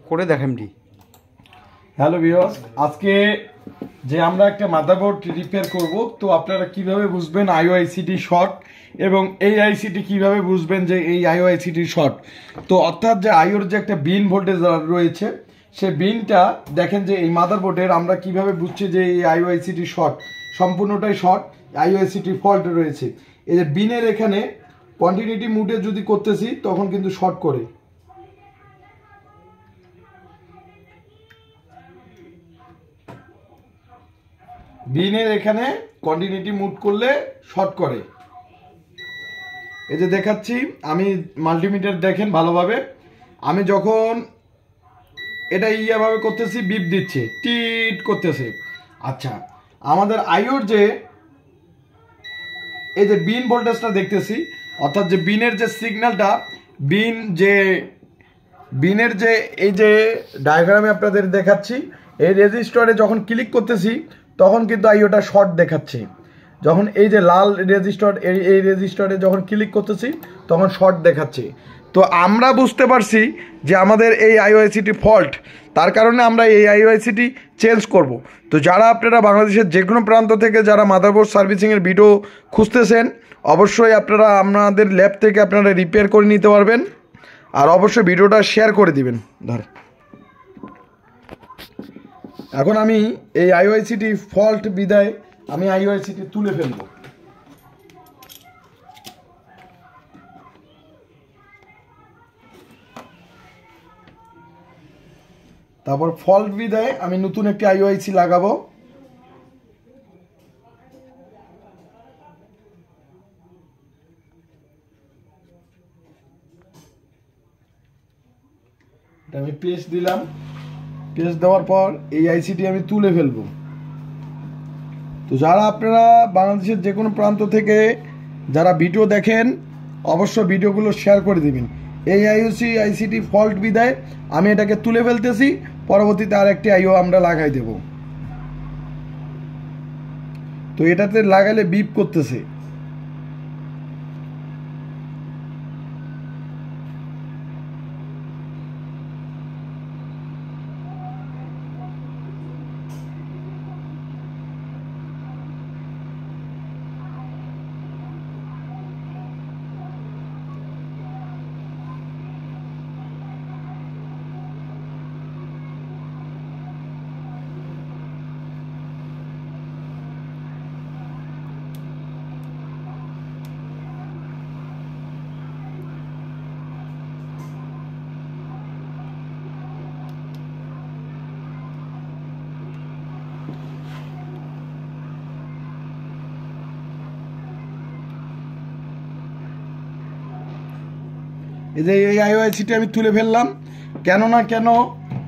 করে দেখেন D. Hello viewers, আজকে যে আমরা একটা মাদারবোর্ড রিপেয়ার করব, তো আপনারা কিভাবে বুঝবেন আইওআইসিটি শর্ট এবং এই আইসিটি কিভাবে বুঝবেন যে এই আইওআইসিটি শর্ট। তো অর্থাৎ যে আইওর যে একটা বিন ভোল্টেজ রয়েছে, সে বিনটা দেখেন যে এই মাদারবোর্ডের আমরা কিভাবে বুঝছি যে এই আইওআইসিটি শর্ট, সম্পূর্ণটাই শর্ট, আইওআইসিটি ফল্ট রয়েছে। এই যে বিনের এখানে কন্টিনিউটি মুডে যদি করতেছি তখন কিন্তু শর্ট করে, বিনের এখানে কন্টিনিউটি মুড করলে শর্ট করে। এই যে দেখাচ্ছি আমি মাল্টিমিটার, দেখেন ভালোভাবে, আমি যখন এটা ইয়াভাবে করতেছি বিপ দিচ্ছে, টিট করতেছে। আচ্ছা, আমাদের আইওর যে এই যে বিন ভোল্টেজটা দেখতেছি, অর্থাৎ যে বিনের যে সিগন্যালটা, বিনের যে এই যে ডায়াগ্রামে আপনাদের দেখাচ্ছি, এই রেজিস্টারে যখন ক্লিক করতেছি তখন কিন্তু আইওটা শর্ট দেখাচ্ছে। যখন এই যে লাল রেজিস্টার, এই রেজিস্টারে যখন ক্লিক করতেছি তখন শর্ট দেখাচ্ছে। তো আমরা বুঝতে পারছি যে আমাদের এই আইওআইসিটি ফল্ট, তার কারণে আমরা এই আইওআইসিটি চেঞ্জ করব। তো যারা আপনারা বাংলাদেশের যে কোনো প্রান্ত থেকে যারা মাদারবোর্ড সার্ভিসিংয়ের ভিডিও খুঁজতেছেন, অবশ্যই আপনারা আপনাদের ল্যাব থেকে আপনারা রিপেয়ার করে নিতে পারবেন। আর অবশ্যই ভিডিওটা শেয়ার করে দিবেন। ধর, এখন আমি এই আইওআইসিটি ফল্ট বিদায় আমি আইওআইসিটি তুলে ফেলবো। তারপর ফল্ট বিদায় আমি নতুন একটি আইওআইসি লাগাবো। আমি পেস্ট দিলাম, পেস্ট দেওয়ার পর এই আইসিটি আমি তুলে ফেলবো। তো যারা আপনারা বাংলাদেশের যে কোনো প্রান্ত থেকে যারা ভিডিও দেখেন, অবশ্যই ভিডিওগুলো শেয়ার করে দিবেন। এই আইসিটি ফল্ট বিদায় আমি এটাকে তুলে ফেলতেছি, পরবর্তীতে আর একটি আইও আমরা লাগাই দেব। তো এটাতে লাগালে বিপ করতেছে। এই যে এই আইওআইসিটি আমি তুলে ফেললাম। কেন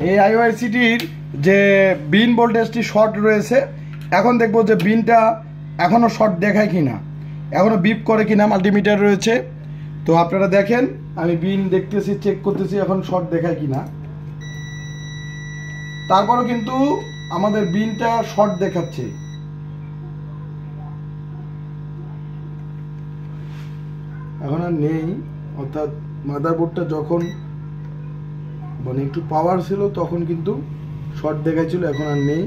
এই আইওআইসিটির যে বিন ভোল্টেজটি শর্ট রয়েছে, এখন দেখবো যে বিনটা এখনও শর্ট দেখায় কিনা, এখনও বিপ করে কিনা। মাল্টিমিটার রয়েছে, তো আপনারা দেখেন আমি বিন দেখতেছি, চেক করতেছি এখন শর্ট দেখায় কিনা। তারপরও কিন্তু আমাদের বিনটা শর্ট দেখাচ্ছে। এখন আর নেই, অর্থাৎ মাদারবোর্ডটা যখন মানে একটু পাওয়ার ছিল তখন কিন্তু শর্ট দেখাচ্ছিল, এখন আর নেই,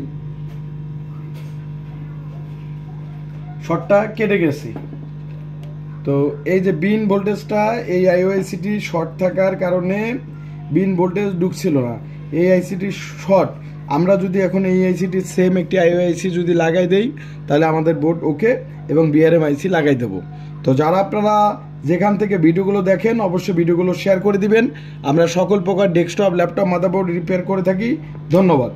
শর্টটা কেটে গেছে। তো এই যে বিন ভোল্টেজটা, এই আইওআইসিটি শর্ট থাকার কারণে বিন ভোল্টেজ ঢুকছিল না। এই আইসিটি শর্ট, আমরা যদি এখন এই আইসিটি সেম একটি আইওআইসি যদি লাগাই দেই তাহলে আমাদের বোর্ড ওকে এবং বিআরএম আইসি লাগাই দেবো। তো যারা আপনারা যেখান থেকে ভিডিওগুলো দেখেন অবশ্যই ভিডিওগুলো শেয়ার করে দিবেন। আমরা সকল প্রকার ডেস্কটপ, ল্যাপটপ, মাদারবোর্ড রিপেয়ার করে থাকি। ধন্যবাদ।